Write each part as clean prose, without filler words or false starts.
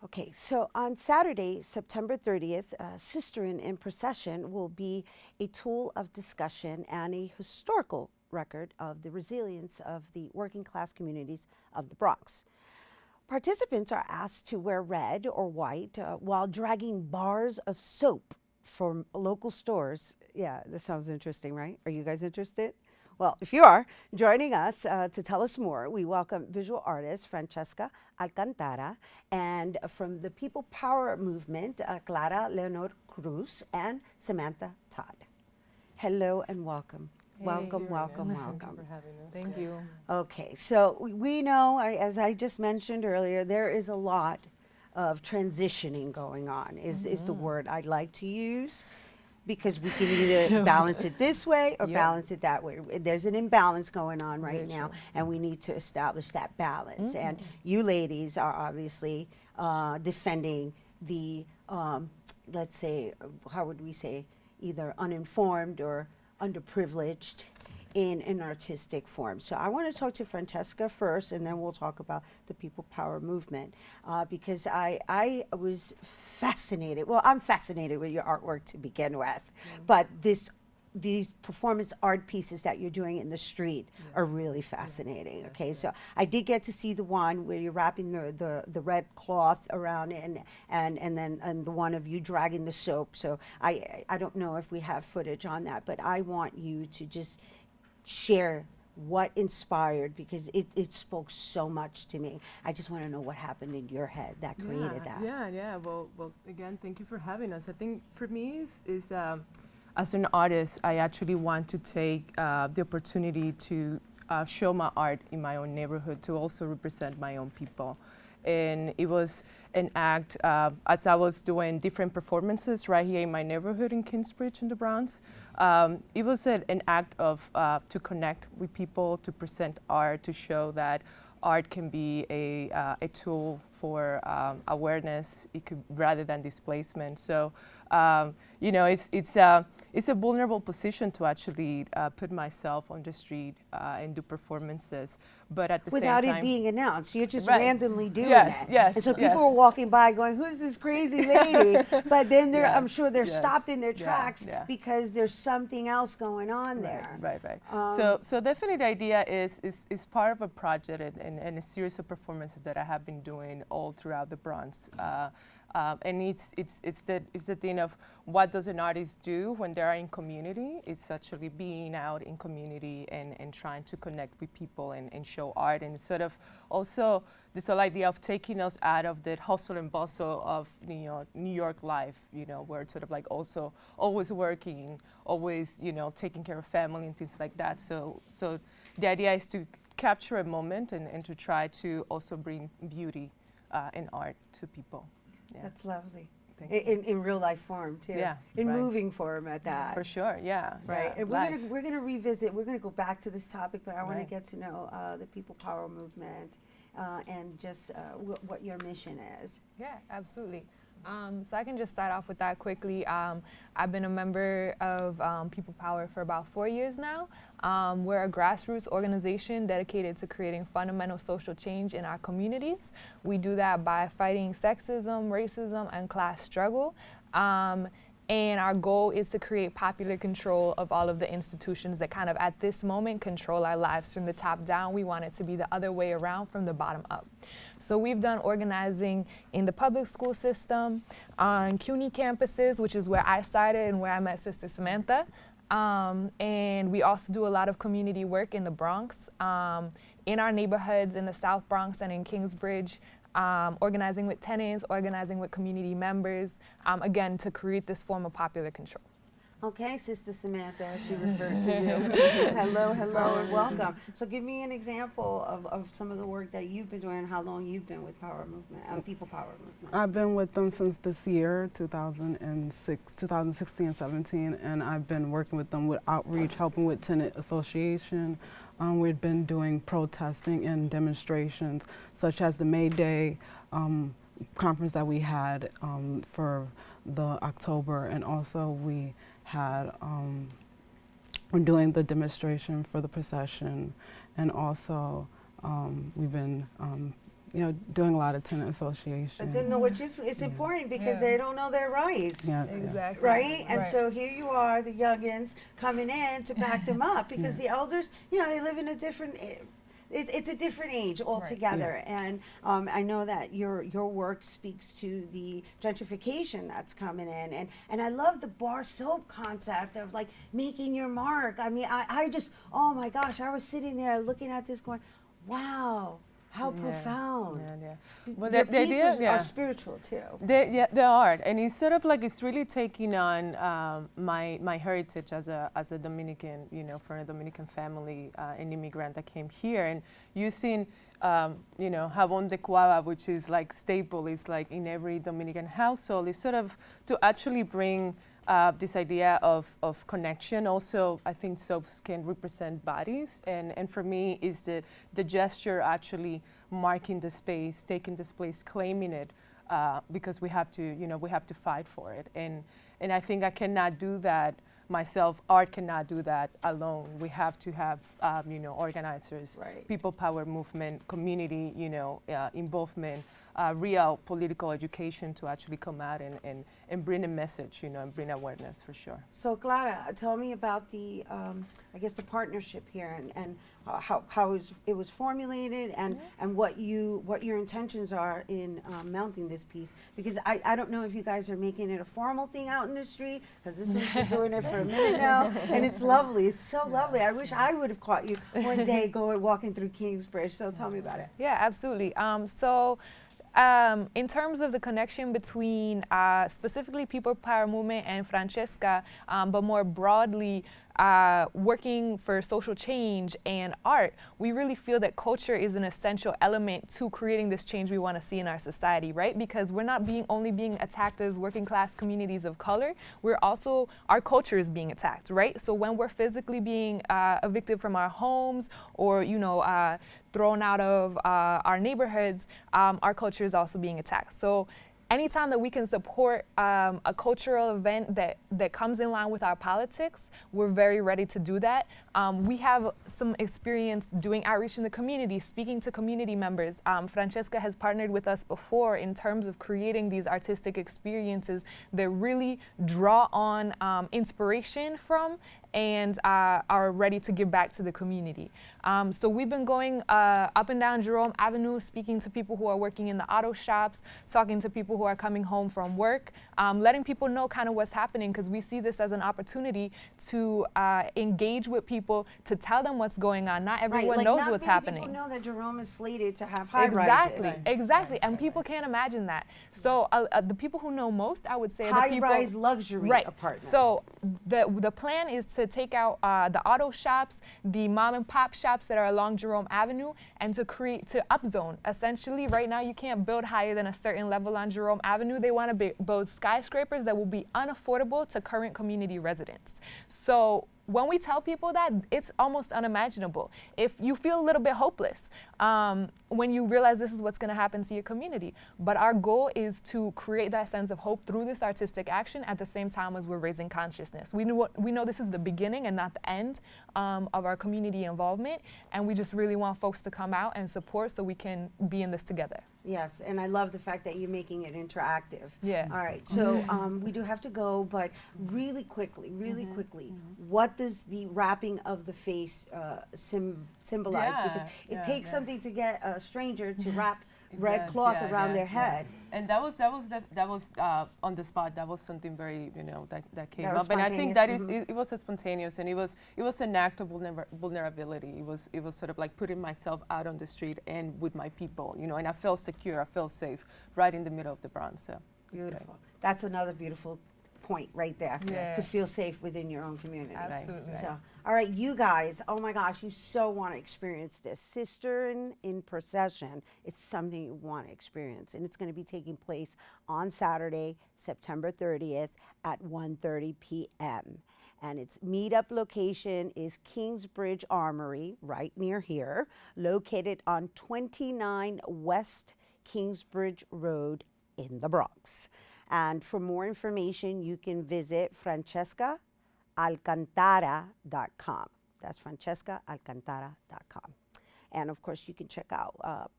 Okay, so on Saturday, September 30th, Sisterin in Procession will be a tool of discussion and a historical record of the resilience of the working class communities of the Bronx. Participants are asked to wear red or white while dragging bars of soap from local stores. Yeah, this sounds interesting, right? Are you guys interested? Well, if you are joining us to tell us more, we welcome visual artist Francesca Alcantara and from the People Power Movement, Clara Leonor Cruz and Samantha Todd. Hello and welcome. Welcome, welcome, welcome. Thank you for having us. Thank you. Okay, so we know, as I just mentioned earlier, there is a lot of transitioning going on, is the word I'd like to use, because we can either balance it this way or Yeah. balance it that way. There's an imbalance going on right Very now, true. and we need to establish that balance. And you ladies are obviously defending the, let's say, how would we say, either uninformed or underprivileged in an artistic form. So I want to talk to Francesca first, and then we'll talk about the People Power Movement, because I was fascinated. Well, I'm fascinated with your artwork to begin with, but these performance art pieces that you're doing in the street are really fascinating. Okay, so I did get to see the one where you're wrapping the red cloth around it, and then the one of you dragging the soap. So I don't know if we have footage on that, but I want you to just share what inspired, because it spoke so much to me. I just want to know what happened in your head that created that. Yeah. Well, again, thank you for having us. I think for me is as an artist, I actually want to take the opportunity to show my art in my own neighborhood, to also represent my own people. And it was an act, as I was doing different performances right here in my neighborhood in Kingsbridge in the Bronx. It was an act of to connect with people, to present art, to show that art can be a tool for awareness, it could, rather than displacement. So, it's a vulnerable position to actually put myself on the street and do performances, but at the Without same it time, being announced, you're just Right. randomly doing Yes, it. yes, And so people yes. are walking by going, "Who's this crazy lady?" But then Yes, I'm sure they're yes, stopped in their yeah, tracks yeah. because there's something else going on there. Right. Um, So definitely the idea is part of a project and a series of performances that I have been doing all throughout the Bronx. And it's the thing of what does an artist do when they are in community? It's actually being out in community and trying to connect with people and show art, and sort of also this whole idea of taking us out of the hustle and bustle of New York life, where it's sort of like also always working, always taking care of family and things like that. So the idea is to capture a moment and to try to also bring beauty and art to people. Yeah. That's lovely. Thank you. In real life form too. Yeah, In right. moving form at that. For sure, yeah. Right, yeah, and life. we're gonna revisit. We're gonna go back to this topic, but I want to Right. get to know the People Power Movement and just what your mission is. Yeah, absolutely. So I can just start off with that quickly. I've been a member of People Power for about 4 years now. We're a grassroots organization dedicated to creating fundamental social change in our communities. We do that by fighting sexism, racism, and class struggle. And our goal is to create popular control of all of the institutions that kind of at this moment control our lives from the top down. We want it to be the other way around, from the bottom up. So we've done organizing in the public school system, on CUNY campuses, which is where I started and where I met Sister Samantha. And we also do a lot of community work in the Bronx, in our neighborhoods in the South Bronx and in Kingsbridge. Organizing with tenants, organizing with community members, again, to create this form of popular control. Okay, Sister Samantha, as she referred to you. Hello, and welcome. So give me an example of some of the work that you've been doing and how long you've been with Power Movement, People Power Movement. I've been with them since this year, 2016 and 17, and I've been working with them with outreach, helping with tenant association. We've been doing protesting and demonstrations, such as the May Day conference that we had for the October, and also we had, we're doing the demonstration for the procession, and also we've been doing a lot of tenant association. Which is it's important because they don't know their rights. Yeah, Exactly. Right? And Right. so here you are, the youngins, coming in to back them up because the elders, they live in a different, it's a different age altogether. And I know that your work speaks to the gentrification that's coming in. And I love the bar soap concept of like making your mark. I mean, I just, oh my gosh, I was sitting there looking at this going, wow. How profound. Well, Your the idea, pieces are spiritual too. They are, and it's sort of like it's really taking on my heritage as a Dominican, from a Dominican family, an immigrant that came here, and using jabón de cuava, which is like staple, is like in every Dominican household, is sort of to actually bring this idea of connection. Also, I think soaps can represent bodies, and for me, is the gesture actually marking the space, taking this place, claiming it, because we have to fight for it. And I think I cannot do that myself. Art cannot do that alone. We have to have organizers, people power movement, community, involvement. Real political education to actually come out and bring a message, and bring awareness for sure. So Clara, tell me about the, I guess the partnership here and how it was formulated and what your intentions are in mounting this piece, because I don't know if you guys are making it a formal thing out in the street, because this has been doing it for a minute now, and it's lovely. It's so lovely. I wish I would have caught you one day walking through Kingsbridge. So tell me about it. Yeah, absolutely. In terms of the connection between specifically People Power Movement and Francesca, but more broadly working for social change and art, we really feel that culture is an essential element to creating this change we want to see in our society, right? Because we're not only being attacked as working class communities of color, our culture is being attacked, right? So when we're physically being evicted from our homes or, thrown out of our neighborhoods, our culture is also being attacked. So anytime that we can support a cultural event that comes in line with our politics, we're very ready to do that. We have some experience doing outreach in the community, speaking to community members. Francesca has partnered with us before in terms of creating these artistic experiences that really draw on inspiration from and are ready to give back to the community. So we've been going up and down Jerome Avenue, speaking to people who are working in the auto shops, talking to people who are coming home from work, letting people know kind of what's happening, because we see this as an opportunity to engage with people, to tell them what's going on. Not everyone knows what's happening. People know that Jerome is slated to have high rises. Exactly, and people can't imagine that. So the people who know most, I would say, are the people high-rise luxury apartments. So the plan is to take out the auto shops, the mom and pop shops that are along Jerome Avenue, and to upzone. Essentially, right now you can't build higher than a certain level on Jerome Avenue. They want to build skyscrapers that will be unaffordable to current community residents. So when we tell people that, it's almost unimaginable. If you feel a little bit hopeless when you realize this is what's going to happen to your community. But our goal is to create that sense of hope through this artistic action at the same time as we're raising consciousness. We know this is the beginning and not the end of our community involvement, and we just really want folks to come out and support so we can be in this together. Yes, and I love the fact that you're making it interactive. Yeah. All right, so we do have to go, but really quickly, what does the wrapping of the face symbolize? Because it takes something to get a stranger to wrap red cloth around their head. And that was on the spot. That was something very that came up. And I think spontaneous. it was spontaneous, and it was an act of vulnerability. It was sort of like putting myself out on the street and with my people, and I felt secure, I felt safe, right in the middle of the Bronx. So Beautiful. That's another beautiful point right there, to feel safe within your own community. Absolutely. Right? So, all right, you guys, oh my gosh, you so want to experience this. Sisterin in Procession, it's something you want to experience, and it's going to be taking place on Saturday, September 30th at 1:30 p.m. And its meetup location is Kingsbridge Armory, right near here, located on 29 West Kingsbridge Road in the Bronx. And for more information, you can visit francescaalcantara.com. That's francescaalcantara.com. And of course, you can check out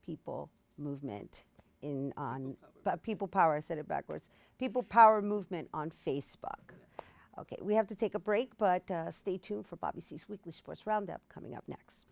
People Movement People Power, I said it backwards. People Power Movement on Facebook. Okay, we have to take a break, but stay tuned for Bobby C's Weekly Sports Roundup coming up next.